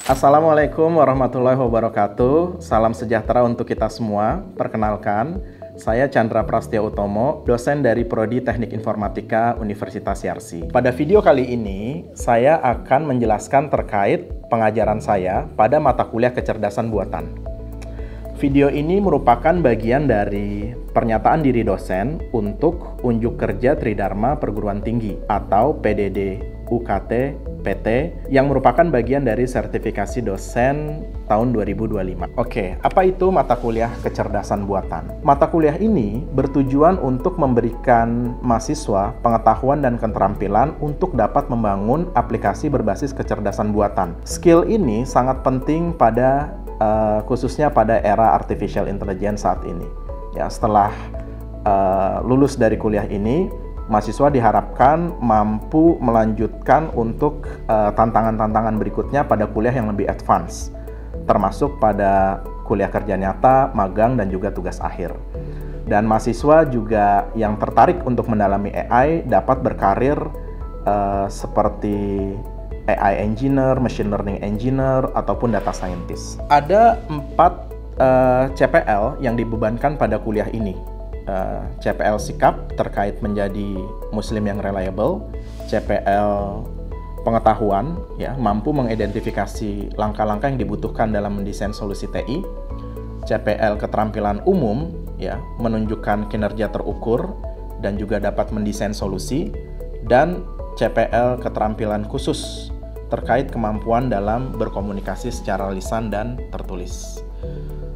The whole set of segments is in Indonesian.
Assalamualaikum warahmatullahi wabarakatuh. Salam sejahtera untuk kita semua. Perkenalkan, saya Chandra Prastya Utomo, dosen dari Prodi Teknik Informatika Universitas Yarsi. Pada video kali ini, saya akan menjelaskan terkait pengajaran saya pada mata kuliah kecerdasan buatan. Video ini merupakan bagian dari pernyataan diri dosen untuk unjuk kerja Tridharma Perguruan Tinggi atau PDD UKT PT yang merupakan bagian dari sertifikasi dosen tahun 2025. Oke, apa itu mata kuliah kecerdasan buatan? Mata kuliah ini bertujuan untuk memberikan mahasiswa pengetahuan dan keterampilan untuk dapat membangun aplikasi berbasis kecerdasan buatan. Skill ini sangat penting pada khususnya pada era artificial intelligence saat ini. Ya, setelah lulus dari kuliah ini, mahasiswa diharapkan mampu melanjutkan untuk tantangan-tantangan berikutnya pada kuliah yang lebih advance, termasuk pada kuliah kerja nyata, magang, dan juga tugas akhir. Dan mahasiswa juga yang tertarik untuk mendalami AI dapat berkarir seperti AI engineer, machine learning engineer, ataupun data scientist. Ada 4 CPL yang dibebankan pada kuliah ini. CPL sikap terkait menjadi muslim yang reliable, CPL pengetahuan, ya, mampu mengidentifikasi langkah-langkah yang dibutuhkan dalam mendesain solusi TI, CPL keterampilan umum, ya, menunjukkan kinerja terukur dan juga dapat mendesain solusi, dan CPL keterampilan khusus terkait kemampuan dalam berkomunikasi secara lisan dan tertulis.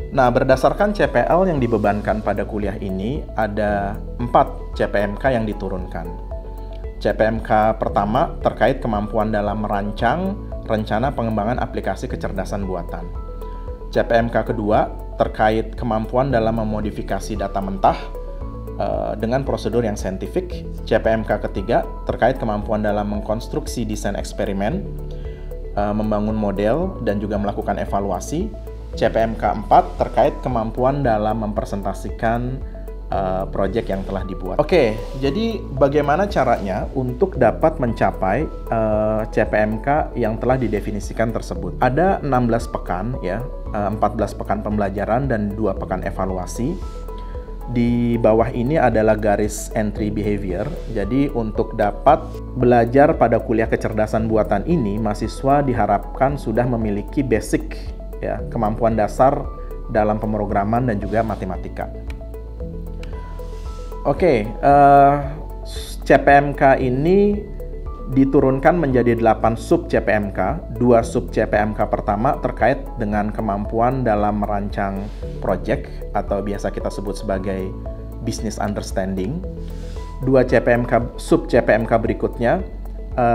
Nah, berdasarkan CPL yang dibebankan pada kuliah ini, ada 4 CPMK yang diturunkan. CPMK pertama terkait kemampuan dalam merancang rencana pengembangan aplikasi kecerdasan buatan. CPMK kedua terkait kemampuan dalam memodifikasi data mentah dengan prosedur yang saintifik. CPMK ketiga terkait kemampuan dalam mengkonstruksi desain eksperimen, membangun model, dan juga melakukan evaluasi. CPMK 4 terkait kemampuan dalam mempresentasikan proyek yang telah dibuat. Oke, jadi bagaimana caranya untuk dapat mencapai CPMK yang telah didefinisikan tersebut? Ada 16 pekan, ya, 14 pekan pembelajaran dan 2 pekan evaluasi. Di bawah ini adalah garis entry behavior. Jadi untuk dapat belajar pada kuliah kecerdasan buatan ini, mahasiswa diharapkan sudah memiliki basic, ya, kemampuan dasar dalam pemrograman dan juga matematika. Oke, CPMK ini diturunkan menjadi 8 sub CPMK. 2 sub CPMK pertama terkait dengan kemampuan dalam merancang project atau biasa kita sebut sebagai business understanding. 2 CPMK sub CPMK berikutnya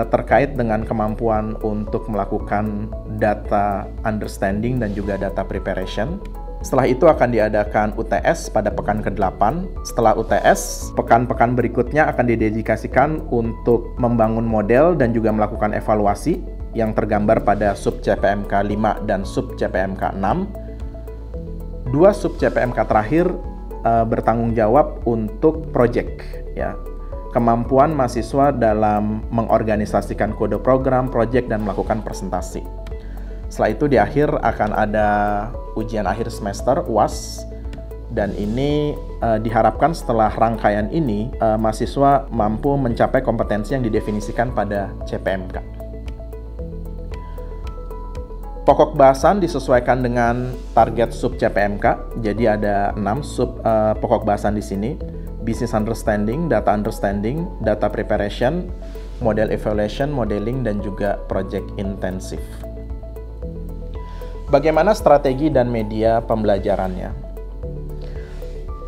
terkait dengan kemampuan untuk melakukan data understanding dan juga data preparation. Setelah itu akan diadakan UTS pada pekan ke-8. Setelah UTS, pekan-pekan berikutnya akan didedikasikan untuk membangun model dan juga melakukan evaluasi yang tergambar pada sub CPMK 5 dan sub CPMK 6. 2 sub CPMK terakhir bertanggung jawab untuk project, ya. Kemampuan mahasiswa dalam mengorganisasikan kode program, project, dan melakukan presentasi. Setelah itu di akhir akan ada ujian akhir semester UAS, dan ini diharapkan setelah rangkaian ini mahasiswa mampu mencapai kompetensi yang didefinisikan pada CPMK. Pokok bahasan disesuaikan dengan target sub CPMK. Jadi ada 6 sub pokok bahasan di sini: business understanding, data understanding, data preparation, model evaluation, modeling, dan juga project intensive. Bagaimana strategi dan media pembelajarannya?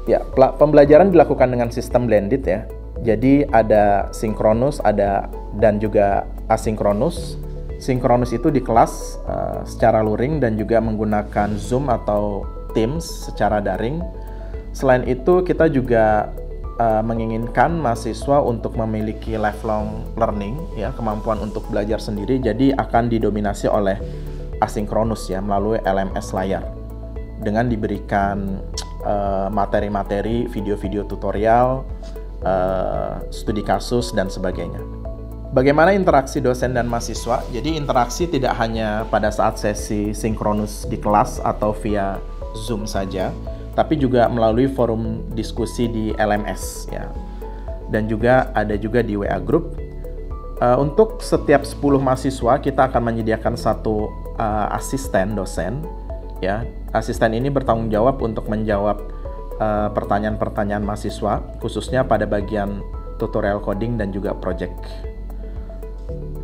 Ya, pembelajaran dilakukan dengan sistem blended, ya. Jadi ada sinkronus, ada dan juga asinkronus. Sinkronus itu di kelas secara luring dan juga menggunakan Zoom atau Teams secara daring. Selain itu, kita juga menginginkan mahasiswa untuk memiliki lifelong learning, ya, kemampuan untuk belajar sendiri. Jadi akan didominasi oleh asinkronus, ya, melalui LMS layar dengan diberikan materi-materi, video-video tutorial, studi kasus, dan sebagainya. Bagaimana interaksi dosen dan mahasiswa? Jadi interaksi tidak hanya pada saat sesi sinkronus di kelas atau via Zoom saja, tapi juga melalui forum diskusi di LMS ya. Dan juga ada juga di WA Group. Untuk setiap 10 mahasiswa kita akan menyediakan satu asisten dosen ya. Asisten ini bertanggung jawab untuk menjawab pertanyaan-pertanyaan mahasiswa, khususnya pada bagian tutorial coding dan juga project.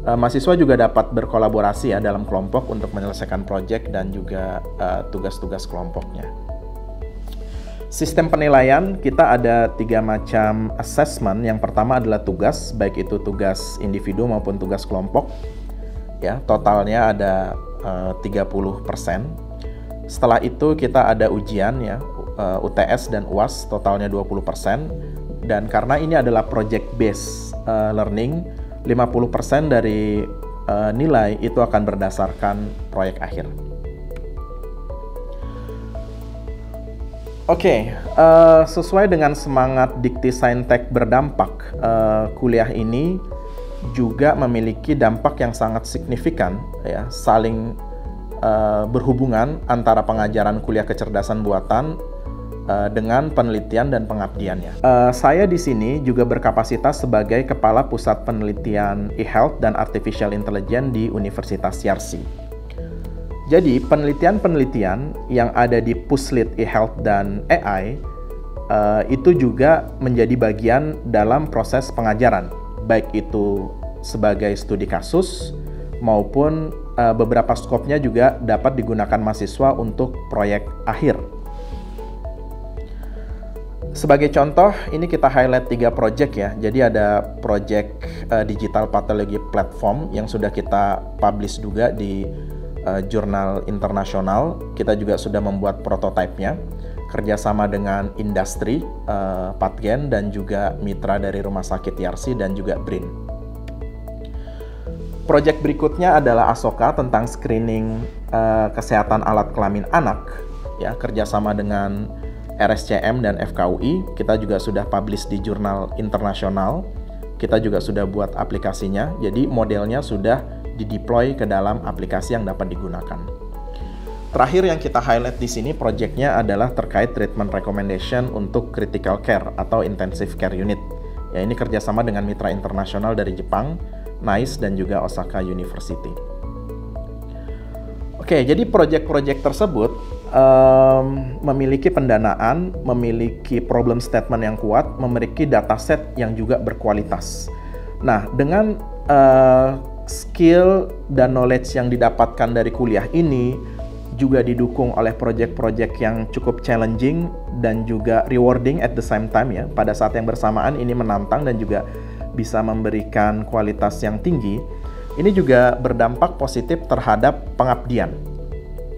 Mahasiswa juga dapat berkolaborasi ya dalam kelompok untuk menyelesaikan project dan juga tugas-tugas kelompoknya. Sistem penilaian kita ada 3 macam assessment. Yang pertama adalah tugas, baik itu tugas individu maupun tugas kelompok. Ya, totalnya ada 30%. Setelah itu kita ada ujian ya, UTS dan UAS, totalnya 20%. Dan karena ini adalah project based learning, 50% dari nilai itu akan berdasarkan proyek akhir. Oke, sesuai dengan semangat Dikti Saintek berdampak, kuliah ini juga memiliki dampak yang sangat signifikan, ya, saling berhubungan antara pengajaran kuliah kecerdasan buatan dengan penelitian dan pengabdiannya. Saya di sini juga berkapasitas sebagai Kepala Pusat Penelitian eHealth dan Artificial Intelligence di Universitas Yarsi. Jadi, penelitian-penelitian yang ada di Puslit eHealth dan AI itu juga menjadi bagian dalam proses pengajaran, baik itu sebagai studi kasus maupun beberapa skopnya juga dapat digunakan mahasiswa untuk proyek akhir. Sebagai contoh, ini kita highlight 3 project ya. Jadi ada project digital pathology platform yang sudah kita publish juga di jurnal internasional. Kita juga sudah membuat prototipenya, kerjasama dengan industri, Patgen, dan juga mitra dari Rumah Sakit Yarsi dan juga BRIN. Project berikutnya adalah ASOKA tentang screening kesehatan alat kelamin anak, ya, kerjasama dengan RSCM dan FKUI. Kita juga sudah publish di jurnal internasional. Kita juga sudah buat aplikasinya. Jadi modelnya sudah dideploy ke dalam aplikasi yang dapat digunakan. Terakhir yang kita highlight di sini projectnya adalah terkait treatment recommendation untuk critical care atau intensive care unit. Ya, ini kerjasama dengan mitra internasional dari Jepang, NICE dan juga Osaka University. Oke, jadi project-project tersebut memiliki pendanaan, memiliki problem statement yang kuat, memiliki dataset yang juga berkualitas. Nah, dengan skill dan knowledge yang didapatkan dari kuliah ini juga didukung oleh project-project yang cukup challenging dan juga rewarding at the same time ya. Pada saat yang bersamaan ini menantang dan juga bisa memberikan kualitas yang tinggi. Ini juga berdampak positif terhadap pengabdian.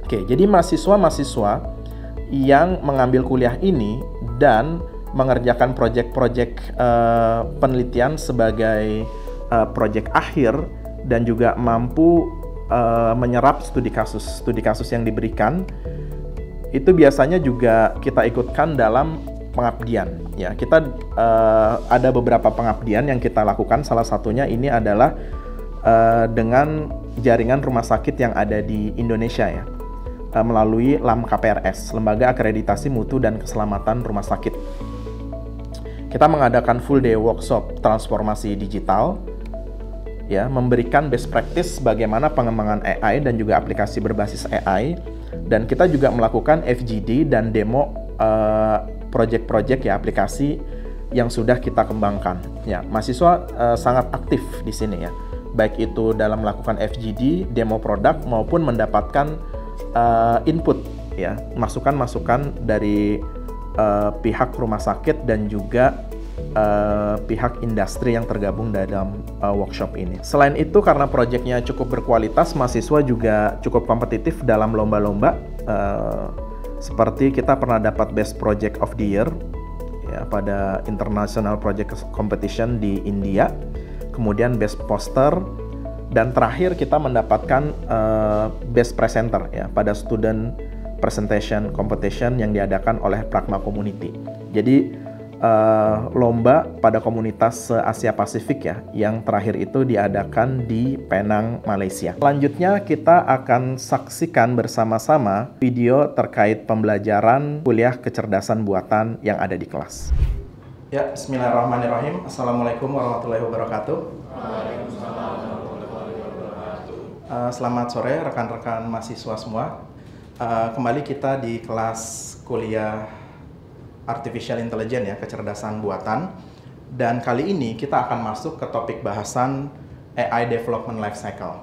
Oke, jadi mahasiswa-mahasiswa yang mengambil kuliah ini dan mengerjakan proyek-proyek penelitian sebagai proyek akhir dan juga mampu menyerap studi kasus yang diberikan, itu biasanya juga kita ikutkan dalam pengabdian. Ya, kita ada beberapa pengabdian yang kita lakukan. Salah satunya ini adalah dengan jaringan rumah sakit yang ada di Indonesia ya. Melalui LAMKPRS, Lembaga Akreditasi Mutu dan Keselamatan Rumah Sakit. Kita mengadakan full day workshop transformasi digital, ya, memberikan best practice bagaimana pengembangan AI dan juga aplikasi berbasis AI, dan kita juga melakukan FGD dan demo project-project ya, aplikasi yang sudah kita kembangkan. Ya, mahasiswa sangat aktif di sini ya, baik itu dalam melakukan FGD, demo produk maupun mendapatkan input ya, masukan-masukan dari pihak rumah sakit dan juga pihak industri yang tergabung dalam workshop ini. Selain itu, karena proyeknya cukup berkualitas, mahasiswa juga cukup kompetitif dalam lomba-lomba. Seperti kita pernah dapat Best Project of the Year ya, pada International Project Competition di India, kemudian Best Poster, dan terakhir kita mendapatkan Best Presenter ya pada Student Presentation Competition yang diadakan oleh Pragma Community. Jadi lomba pada komunitas se-Asia Pasifik ya, yang terakhir itu diadakan di Penang, Malaysia. Selanjutnya kita akan saksikan bersama-sama video terkait pembelajaran kuliah kecerdasan buatan yang ada di kelas. Ya, bismillahirrahmanirrahim. Assalamualaikum warahmatullahi wabarakatuh. Selamat sore rekan-rekan mahasiswa semua. Kembali kita di kelas kuliah Artificial Intelligence ya, kecerdasan buatan. Dan kali ini kita akan masuk ke topik bahasan AI Development Life Cycle.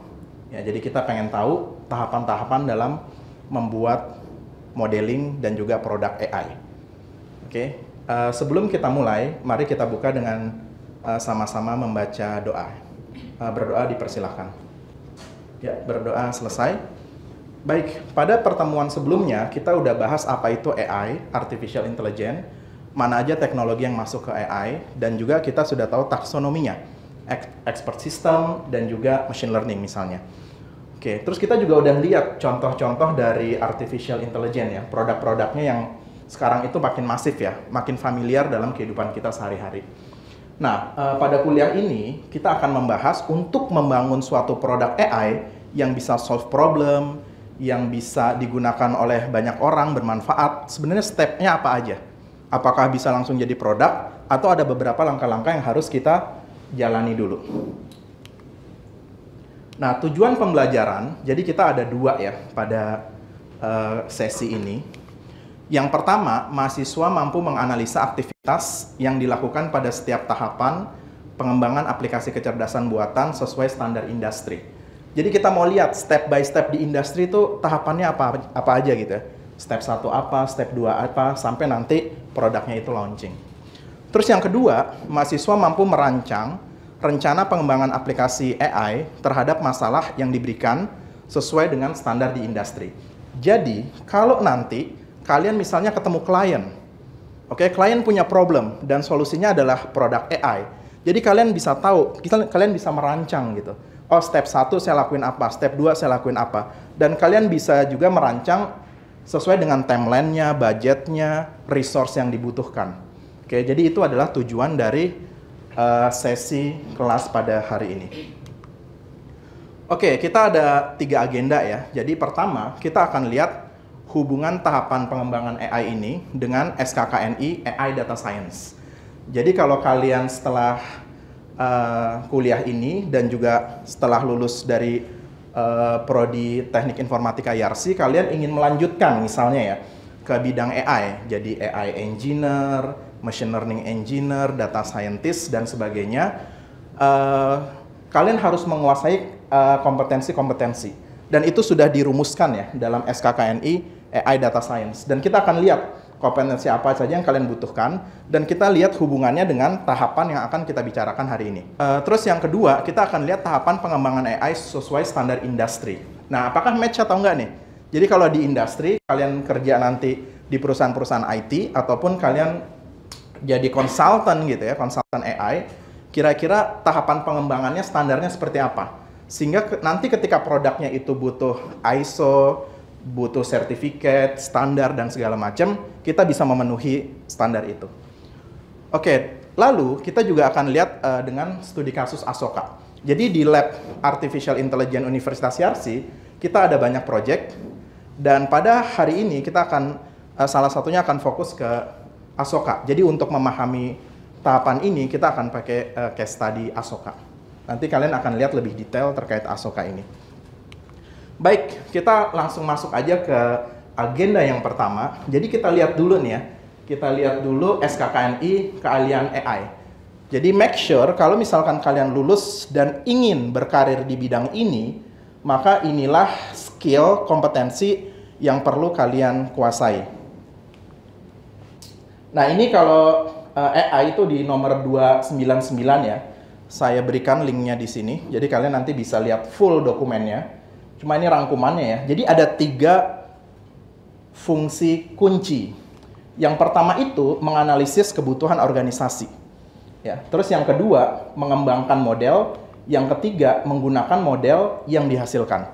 Ya, jadi kita pengen tahu tahapan-tahapan dalam membuat modeling dan juga produk AI. Oke. Sebelum kita mulai, mari kita buka dengan sama-sama membaca doa. Berdoa dipersilahkan. Ya, berdoa selesai. Baik, pada pertemuan sebelumnya kita udah bahas apa itu AI, Artificial Intelligence, mana aja teknologi yang masuk ke AI, dan juga kita sudah tahu taksonominya, expert system dan juga machine learning misalnya. Oke, terus kita juga udah lihat contoh-contoh dari Artificial Intelligence ya, produk-produknya yang sekarang itu makin masif ya, makin familiar dalam kehidupan kita sehari-hari. Nah, pada kuliah ini kita akan membahas untuk membangun suatu produk AI yang bisa solve problem, yang bisa digunakan oleh banyak orang, bermanfaat. Sebenarnya step-nya apa aja? Apakah bisa langsung jadi produk, atau ada beberapa langkah-langkah yang harus kita jalani dulu? Nah, tujuan pembelajaran, jadi kita ada dua ya pada sesi ini. Yang pertama, mahasiswa mampu menganalisa aktivitas yang dilakukan pada setiap tahapan pengembangan aplikasi kecerdasan buatan sesuai standar industri. Jadi kita mau lihat step by step di industri itu tahapannya apa aja gitu ya. Step 1 apa, step 2 apa, sampai nanti produknya itu launching. Terus yang kedua, mahasiswa mampu merancang rencana pengembangan aplikasi AI terhadap masalah yang diberikan sesuai dengan standar di industri. Jadi, kalau nanti kalian misalnya ketemu klien, oke, klien punya problem dan solusinya adalah produk AI. Jadi kalian bisa tahu, kalian bisa merancang gitu. Oh, step 1 saya lakuin apa, step 2 saya lakuin apa. Dan kalian bisa juga merancang sesuai dengan timeline-nya, budgetnya, resource yang dibutuhkan. Oke, jadi itu adalah tujuan dari sesi kelas pada hari ini. Oke, kita ada 3 agenda ya. Jadi pertama, kita akan lihat hubungan tahapan pengembangan AI ini dengan SKKNI AI Data Science. Jadi kalau kalian setelah kuliah ini dan juga setelah lulus dari Prodi Teknik Informatika IARSI, kalian ingin melanjutkan misalnya ya ke bidang AI, jadi AI Engineer, Machine Learning Engineer, Data Scientist, dan sebagainya, kalian harus menguasai kompetensi-kompetensi. Dan itu sudah dirumuskan ya dalam SKKNI AI Data Science. Dan kita akan lihat kompetensi apa saja yang kalian butuhkan, dan kita lihat hubungannya dengan tahapan yang akan kita bicarakan hari ini. Terus yang kedua, kita akan lihat tahapan pengembangan AI sesuai standar industri. Nah, apakah match atau enggak nih? Jadi kalau di industri, kalian kerja nanti di perusahaan-perusahaan IT, ataupun kalian jadi konsultan gitu ya, konsultan AI, kira-kira tahapan pengembangannya standarnya seperti apa? Sehingga nanti ketika produknya itu butuh ISO, butuh sertifikat, standar, dan segala macam, kita bisa memenuhi standar itu. Oke, lalu kita juga akan lihat dengan studi kasus ASOKA. Jadi di Lab Artificial Intelligence Universitas IARSI, kita ada banyak project, dan pada hari ini kita akan, salah satunya akan fokus ke ASOKA. Jadi untuk memahami tahapan ini, kita akan pakai case study ASOKA. Nanti kalian akan lihat lebih detail terkait ASOKA ini. Baik, kita langsung masuk aja ke agenda yang pertama. Jadi kita lihat dulu nih ya. Kita lihat dulu SKKNI keahlian AI. Jadi make sure kalau misalkan kalian lulus dan ingin berkarir di bidang ini, maka inilah skill, kompetensi yang perlu kalian kuasai. Nah, ini kalau AI itu di nomor 299 ya. Saya berikan linknya di sini. Jadi kalian nanti bisa lihat full dokumennya. Cuma ini rangkumannya ya. Jadi ada 3 fungsi kunci. Yang pertama itu menganalisis kebutuhan organisasi. Ya. Terus yang kedua mengembangkan model. Yang ketiga menggunakan model yang dihasilkan.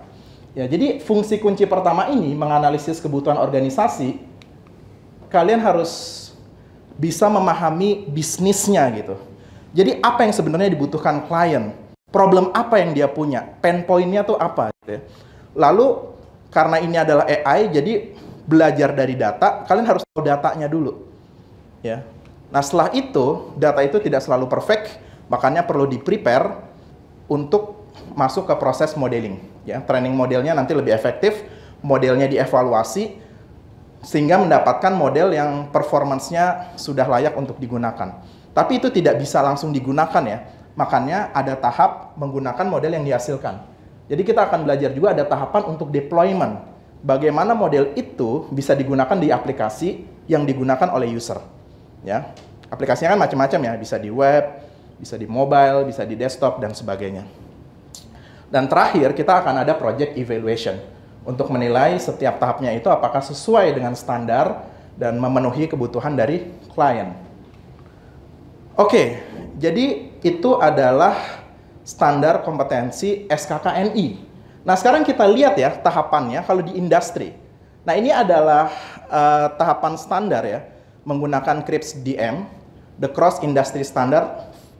Ya, jadi fungsi kunci pertama ini menganalisis kebutuhan organisasi. Kalian harus bisa memahami bisnisnya gitu. Jadi apa yang sebenarnya dibutuhkan klien, problem apa yang dia punya, pain point-nya tuh apa gitu ya. Lalu karena ini adalah AI, jadi belajar dari data, kalian harus tahu datanya dulu. Ya. Nah setelah itu, data itu tidak selalu perfect, makanya perlu di-prepare untuk masuk ke proses modeling. Ya. Training modelnya nanti lebih efektif, modelnya dievaluasi, sehingga mendapatkan model yang performance-nya sudah layak untuk digunakan. Tapi itu tidak bisa langsung digunakan ya, makanya ada tahap menggunakan model yang dihasilkan. Jadi kita akan belajar juga ada tahapan untuk deployment. Bagaimana model itu bisa digunakan di aplikasi yang digunakan oleh user. Ya, aplikasinya kan macam-macam ya, bisa di web, bisa di mobile, bisa di desktop dan sebagainya. Dan terakhir kita akan ada project evaluation untuk menilai setiap tahapnya itu apakah sesuai dengan standar dan memenuhi kebutuhan dari klien. Oke, jadi itu adalah standar kompetensi SKKNI. Nah, sekarang kita lihat ya tahapannya kalau di industri. Nah, ini adalah tahapan standar ya, menggunakan CRISP DM, the Cross Industry Standard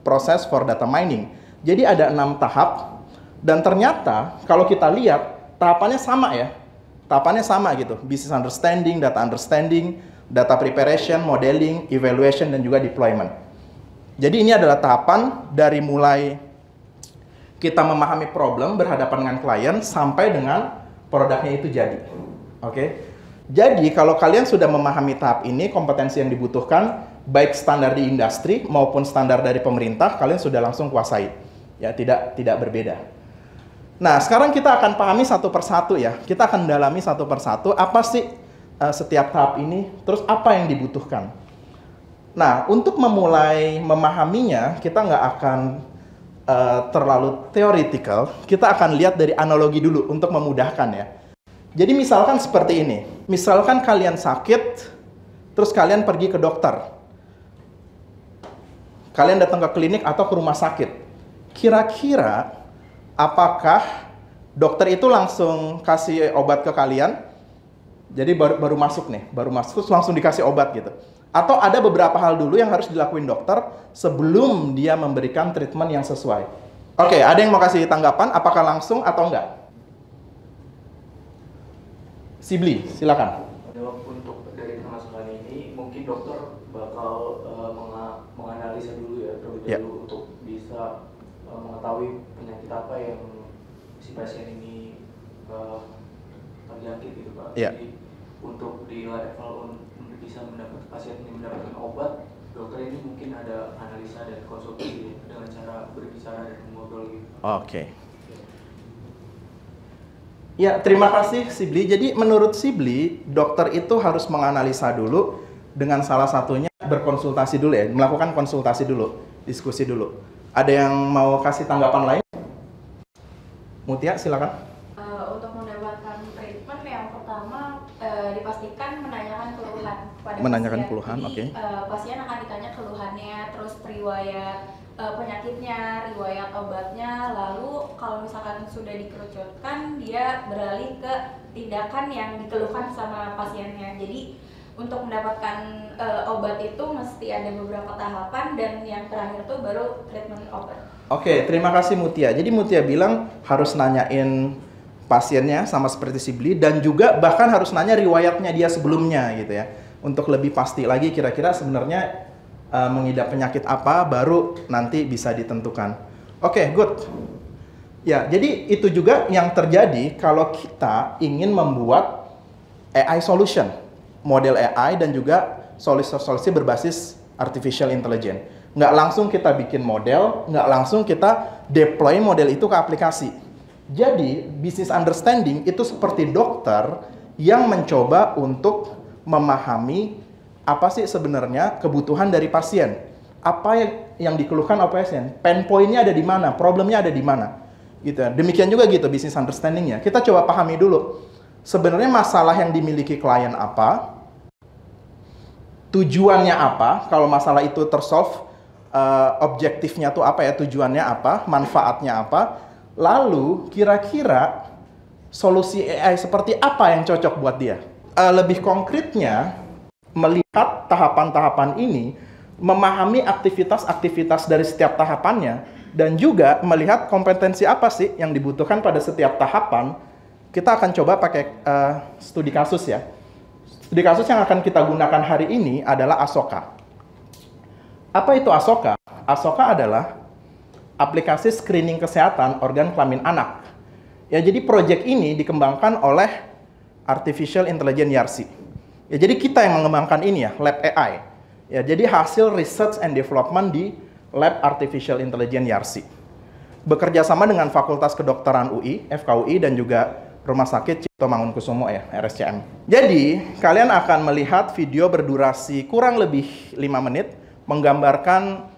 Process for Data Mining. Jadi ada 6 tahap, dan ternyata kalau kita lihat tahapannya sama ya. Tahapannya sama gitu, business understanding, data preparation, modeling, evaluation, dan juga deployment. Jadi ini adalah tahapan dari mulai kita memahami problem berhadapan dengan klien sampai dengan produknya itu jadi. Oke. Jadi kalau kalian sudah memahami tahap ini, kompetensi yang dibutuhkan baik standar di industri maupun standar dari pemerintah, kalian sudah langsung kuasai. Ya, tidak berbeda. Nah, sekarang kita akan pahami satu persatu ya. Kita akan dalami satu persatu apa sih setiap tahap ini, terus apa yang dibutuhkan. Nah, untuk memulai memahaminya, kita nggak akan terlalu theoretical, kita akan lihat dari analogi dulu untuk memudahkan ya. Jadi misalkan seperti ini, misalkan kalian sakit, terus kalian pergi ke dokter. Kalian datang ke klinik atau ke rumah sakit. Kira-kira apakah dokter itu langsung kasih obat ke kalian? Jadi baru masuk nih, baru masuk terus langsung dikasih obat gitu. Atau ada beberapa hal dulu yang harus dilakuin dokter sebelum dia memberikan treatment yang sesuai. Oke, ada yang mau kasih tanggapan? Apakah langsung atau enggak? Sibli, silakan. Untuk dari permasalahan ini, mungkin dokter bakal menganalisa dulu ya, terlebih dahulu untuk bisa mengetahui penyakit apa yang si pasien ini terjangkit gitu Pak. Jadi untuk di level bisa pasien ini mendapatkan obat, dokter ini mungkin ada analisa dan konsultasi dengan cara berbicara dan mengobrol gitu. Oke. Ya, terima kasih Sibli. Jadi menurut Sibli, dokter itu harus menganalisa dulu dengan salah satunya berkonsultasi dulu ya, melakukan konsultasi dulu, diskusi dulu. Ada yang mau kasih tanggapan lain? Mutia, silakan. Untuk mendapatkan treatment yang pertama dipastikan menanyakan keluhan pada keluhan, oke. Pasien akan ditanya keluhannya, terus riwayat penyakitnya, riwayat obatnya, lalu kalau misalkan sudah dikerucutkan, dia beralih ke tindakan yang dikeluhkan sama pasiennya. Jadi untuk mendapatkan obat itu mesti ada beberapa tahapan, dan yang terakhir tuh baru treatment obat. Oke, terima kasih Mutia. Jadi Mutia bilang harus nanyain pasiennya sama seperti Sibli, dan juga bahkan harus nanya riwayatnya dia sebelumnya gitu ya, untuk lebih pasti lagi kira-kira sebenarnya mengidap penyakit apa, baru nanti bisa ditentukan. Oke, good. Ya, jadi itu juga yang terjadi kalau kita ingin membuat AI solution, model AI dan juga solusi berbasis artificial intelligence. Nggak langsung kita bikin model, nggak langsung kita deploy model itu ke aplikasi. Jadi, business understanding itu seperti dokter yang mencoba untuk memahami apa sih sebenarnya kebutuhan dari pasien. Apa yang dikeluhkan oleh pasien, pain point-nya ada di mana, problemnya ada di mana. Gitu. Demikian juga gitu business understanding-nya. Kita coba pahami dulu. Sebenarnya masalah yang dimiliki klien apa, tujuannya apa, kalau masalah itu tersolve, objektifnya tuh apa ya, tujuannya apa, manfaatnya apa, lalu kira-kira solusi AI seperti apa yang cocok buat dia. Lebih konkretnya, melihat tahapan-tahapan ini, memahami aktivitas-aktivitas dari setiap tahapannya, dan juga melihat kompetensi apa sih yang dibutuhkan pada setiap tahapan. Kita akan coba pakai studi kasus ya. Studi kasus yang akan kita gunakan hari ini adalah ASOKA. Apa itu ASOKA? ASOKA adalah aplikasi screening kesehatan organ kelamin anak. Ya, jadi proyek ini dikembangkan oleh Artificial Intelligence YARSI. Ya, jadi kita yang mengembangkan ini ya, Lab AI. Ya, jadi hasil research and development di Lab Artificial Intelligence YARSI. Bekerja sama dengan Fakultas Kedokteran UI, FKUI, dan juga Rumah Sakit Cipto Mangunkusumo ya, RSCM. Jadi, kalian akan melihat video berdurasi kurang lebih 5 menit, menggambarkan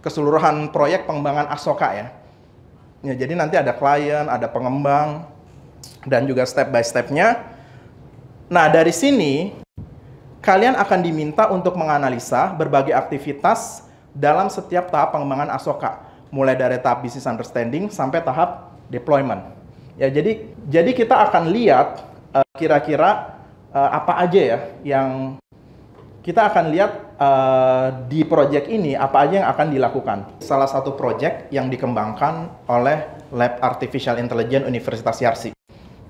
keseluruhan proyek pengembangan ASOKA ya. Ya, jadi nanti ada klien, ada pengembang, dan juga step by step-nya. Nah, dari sini, kalian akan diminta untuk menganalisa berbagai aktivitas dalam setiap tahap pengembangan ASOKA. Mulai dari tahap business understanding sampai tahap deployment. Ya, jadi kita akan lihat kira-kira apa aja ya yang kita akan lihat di proyek ini, apa aja yang akan dilakukan. Salah satu proyek yang dikembangkan oleh Lab Artificial Intelligence Universitas YARSI.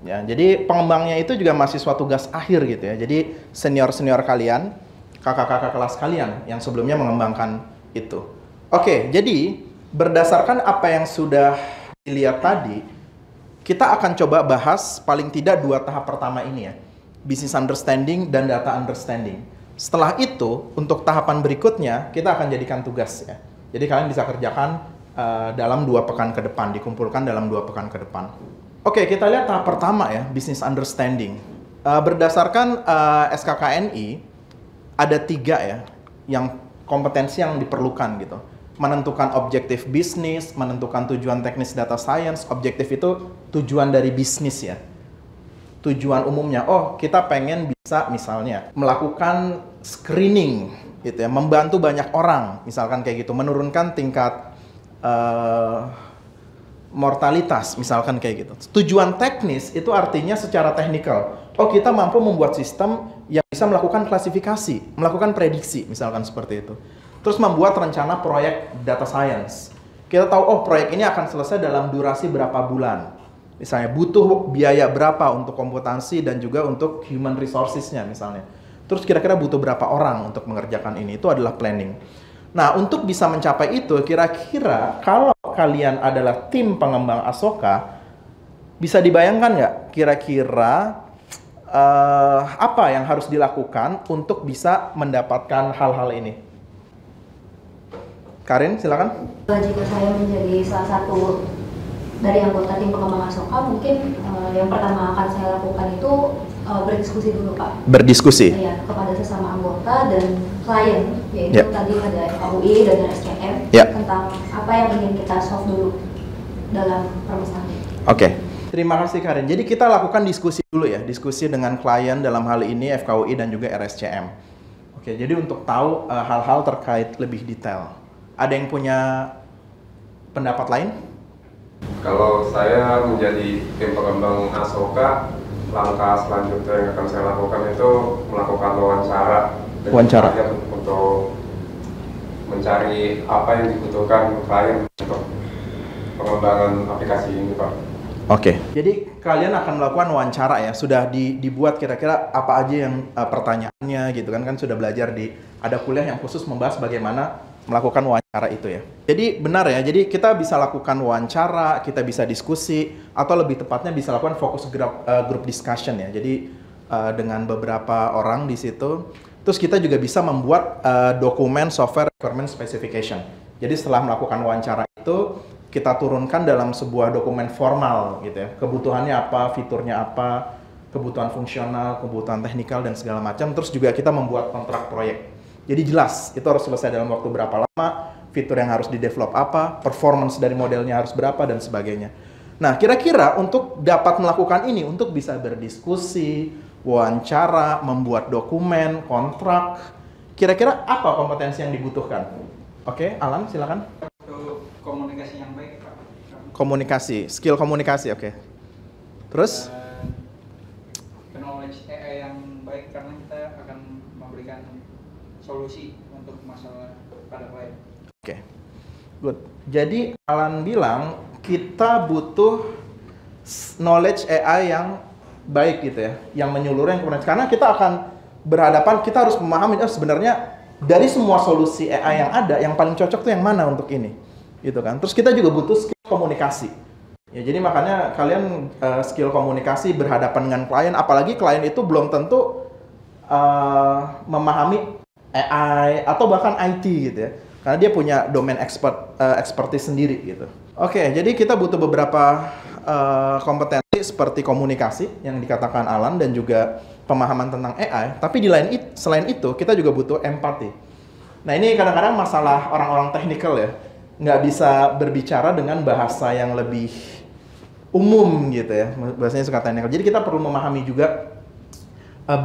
Ya, jadi pengembangnya itu juga mahasiswa tugas akhir gitu ya. Jadi senior-senior kalian, kakak-kakak kelas kalian yang sebelumnya mengembangkan itu. Oke, jadi berdasarkan apa yang sudah dilihat tadi, kita akan coba bahas paling tidak 2 tahap pertama ini ya. Business understanding dan data understanding. Setelah itu, untuk tahapan berikutnya, kita akan jadikan tugas ya. Jadi kalian bisa kerjakan dalam 2 pekan ke depan, dikumpulkan dalam 2 pekan ke depan. Oke, kita lihat tahap pertama ya, business understanding. Berdasarkan SKKNI, ada 3 ya, yang kompetensi yang diperlukan gitu. Menentukan objektif bisnis, menentukan tujuan teknis data science. Objektif itu tujuan dari bisnis ya. Tujuan umumnya, oh kita pengen bisa misalnya melakukan screening gitu ya, membantu banyak orang, misalkan kayak gitu, menurunkan tingkat mortalitas, misalkan kayak gitu. Tujuan teknis itu artinya secara teknikal, oh kita mampu membuat sistem yang bisa melakukan klasifikasi, melakukan prediksi, misalkan seperti itu. Terus membuat rencana proyek data science. Kita tahu, oh proyek ini akan selesai dalam durasi berapa bulan. Misalnya butuh biaya berapa untuk komputasi dan juga untuk human resources-nya misalnya. Terus kira-kira butuh berapa orang untuk mengerjakan ini. Itu adalah planning. Nah, untuk bisa mencapai itu, kira-kira kalau kalian adalah tim pengembang ASOKA, bisa dibayangkan nggak kira-kira apa yang harus dilakukan untuk bisa mendapatkan hal-hal ini? Karin, silakan. Jika saya menjadi salah satu dari anggota tim pengembang ASOKA, mungkin yang pertama akan saya lakukan itu berdiskusi dulu, Pak. Berdiskusi? Iya, kepada sesama anggota dan klien, yaitu tadi ada FKUI dan RSCM, tentang apa yang ingin kita solve dulu dalam permasalahan. Oke. Terima kasih, Karin. Jadi kita lakukan diskusi dulu ya, diskusi dengan klien dalam hal ini FKUI dan juga RSCM. Oke, jadi untuk tahu hal-hal terkait lebih detail. Ada yang punya pendapat lain? Kalau saya menjadi tim pengembang ASOKA, langkah selanjutnya yang akan saya lakukan itu melakukan wawancara untuk mencari apa yang dibutuhkan klien untuk pengembangan aplikasi ini, Pak. Oke, jadi kalian akan melakukan wawancara ya, sudah dibuat kira-kira apa aja yang pertanyaannya gitu kan sudah belajar ada kuliah yang khusus membahas bagaimana melakukan wawancara itu ya. Jadi benar ya, jadi kita bisa lakukan wawancara, kita bisa diskusi, atau lebih tepatnya bisa lakukan fokus group discussion ya. Jadi dengan beberapa orang di situ, terus kita juga bisa membuat dokumen software requirement specification. Jadi setelah melakukan wawancara itu, kita turunkan dalam sebuah dokumen formal gitu ya. Kebutuhannya apa, fiturnya apa, kebutuhan fungsional, kebutuhan teknikal dan segala macam. Terus juga kita membuat kontrak proyek. Jadi jelas, itu harus selesai dalam waktu berapa lama, fitur yang harus di-develop apa, performance dari modelnya harus berapa, dan sebagainya. Nah, kira-kira untuk dapat melakukan ini, untuk bisa berdiskusi, wawancara, membuat dokumen, kontrak, kira-kira apa kompetensi yang dibutuhkan? Oke, Alan, silakan. Komunikasi yang baik, Pak. Komunikasi, skill komunikasi, oke. Terus? Knowledge AI yang baik, karena kita akan memberikan solusi untuk masalah pada klien. Oke, good. Jadi Alan bilang kita butuh knowledge AI yang baik gitu ya, yang menyeluruh, yang kemudian karena kita akan berhadapan, kita harus memahami sebenarnya dari semua solusi AI yang ada, yang paling cocok tuh yang mana untuk ini, gitu kan. Terus kita juga butuh skill komunikasi. Ya, jadi makanya kalian skill komunikasi berhadapan dengan klien, apalagi klien itu belum tentu memahami AI atau bahkan IT gitu ya. Karena dia punya domain expertise sendiri gitu. Oke, jadi kita butuh beberapa kompetensi seperti komunikasi yang dikatakan Alan dan juga pemahaman tentang AI. Tapi selain itu kita juga butuh empati. Nah ini kadang-kadang masalah orang-orang teknikal ya, nggak bisa berbicara dengan bahasa yang lebih umum gitu ya, bahasanya suka teknikal. Jadi kita perlu memahami juga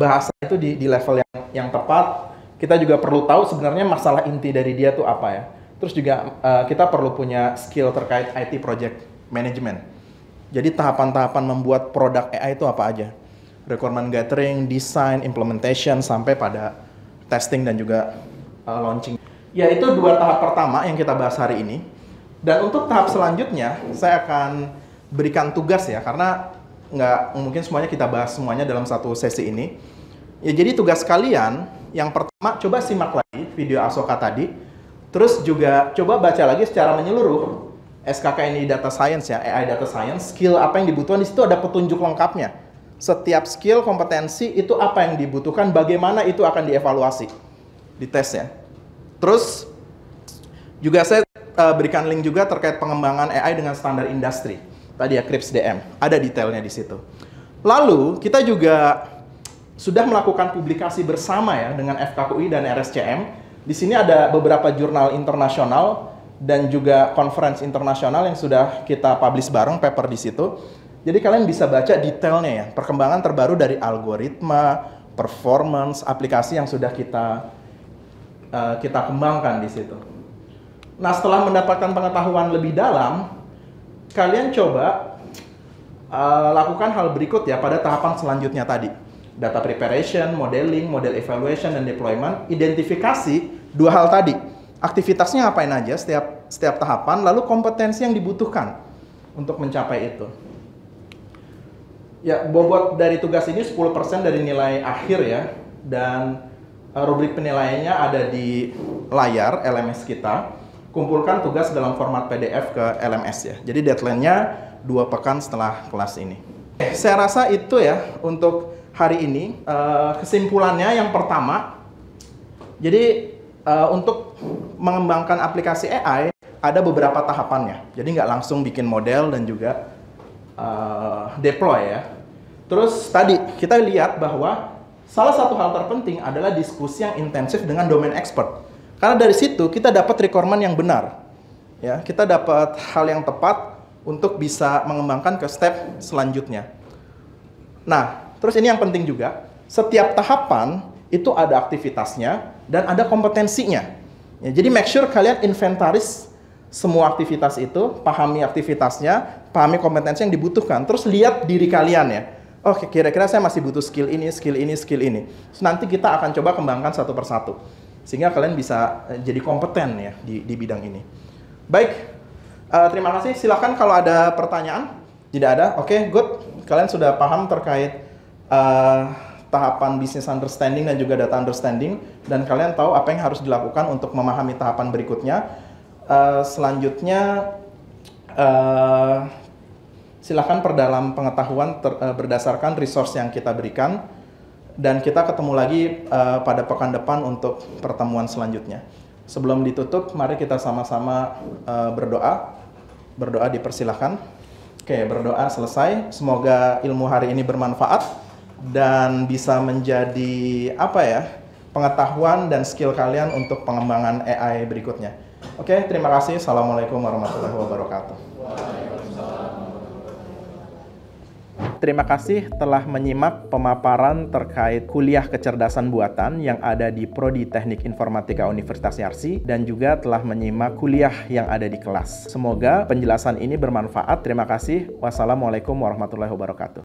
bahasa itu di level yang tepat. Kita juga perlu tahu sebenarnya masalah inti dari dia tuh apa ya. Terus juga kita perlu punya skill terkait IT project management. Jadi tahapan-tahapan membuat produk AI itu apa aja. Requirement gathering, design, implementation, sampai pada testing dan juga launching. Ya itu 2 tahap pertama yang kita bahas hari ini. Dan untuk tahap selanjutnya, saya akan berikan tugas ya, karena nggak mungkin semuanya kita bahas semuanya dalam satu sesi ini. Ya jadi tugas kalian, yang pertama coba simak lagi video Asoka tadi, terus juga coba baca lagi secara menyeluruh SKKNI Data Science ya, AI Data Science, skill apa yang dibutuhkan, di situ ada petunjuk lengkapnya. Setiap skill, kompetensi itu apa yang dibutuhkan, bagaimana itu akan dievaluasi, dites ya. Terus juga saya berikan link juga terkait pengembangan AI dengan standar industri. Tadi ya CRIPS DM, ada detailnya di situ. Lalu kita juga sudah melakukan publikasi bersama ya dengan FKUI dan RSCM. Di sini ada beberapa jurnal internasional dan juga conference internasional yang sudah kita publish bareng paper di situ. Jadi kalian bisa baca detailnya ya, perkembangan terbaru dari algoritma, performance, aplikasi yang sudah kita kembangkan di situ. Nah, setelah mendapatkan pengetahuan lebih dalam, kalian coba lakukan hal berikut ya pada tahapan selanjutnya tadi. Data preparation, modeling, model evaluation, dan deployment. Identifikasi 2 hal tadi. Aktivitasnya ngapain aja setiap tahapan, lalu kompetensi yang dibutuhkan untuk mencapai itu. Ya, bobot dari tugas ini 10% dari nilai akhir ya, dan rubrik penilaiannya ada di layar LMS kita. Kumpulkan tugas dalam format PDF ke LMS ya. Jadi deadline-nya 2 pekan setelah kelas ini. Saya rasa itu ya untuk hari ini. Kesimpulannya yang pertama, jadi untuk mengembangkan aplikasi AI ada beberapa tahapannya. Jadi nggak langsung bikin model dan juga deploy ya. Terus tadi kita lihat bahwa salah satu hal terpenting adalah diskusi yang intensif dengan domain expert. Karena dari situ kita dapat requirement yang benar. Ya, kita dapat hal yang tepat untuk bisa mengembangkan ke step selanjutnya. Nah, terus ini yang penting juga, setiap tahapan itu ada aktivitasnya dan ada kompetensinya. Ya, jadi make sure kalian inventaris semua aktivitas itu, pahami aktivitasnya, pahami kompetensi yang dibutuhkan, terus lihat diri kalian ya. Oke, kira-kira saya masih butuh skill ini, skill ini, skill ini. Terus nanti kita akan coba kembangkan satu persatu. Sehingga kalian bisa jadi kompeten ya di bidang ini. Baik, terima kasih. Silahkan kalau ada pertanyaan. Tidak ada? Oke, good. Kalian sudah paham terkait tahapan business understanding dan juga data understanding. Dan kalian tahu apa yang harus dilakukan untuk memahami tahapan berikutnya. Selanjutnya, silakan perdalam pengetahuan berdasarkan resource yang kita berikan. Dan kita ketemu lagi pada pekan depan untuk pertemuan selanjutnya. Sebelum ditutup, mari kita sama-sama berdoa. Berdoa dipersilahkan. Oke, berdoa selesai. Semoga ilmu hari ini bermanfaat dan bisa menjadi pengetahuan dan skill kalian untuk pengembangan AI berikutnya. Oke, terima kasih. Assalamualaikum warahmatullahi wabarakatuh. Terima kasih telah menyimak pemaparan terkait kuliah kecerdasan buatan yang ada di Prodi Teknik Informatika Universitas Yarsi dan juga telah menyimak kuliah yang ada di kelas. Semoga penjelasan ini bermanfaat. Terima kasih. Wassalamualaikum warahmatullahi wabarakatuh.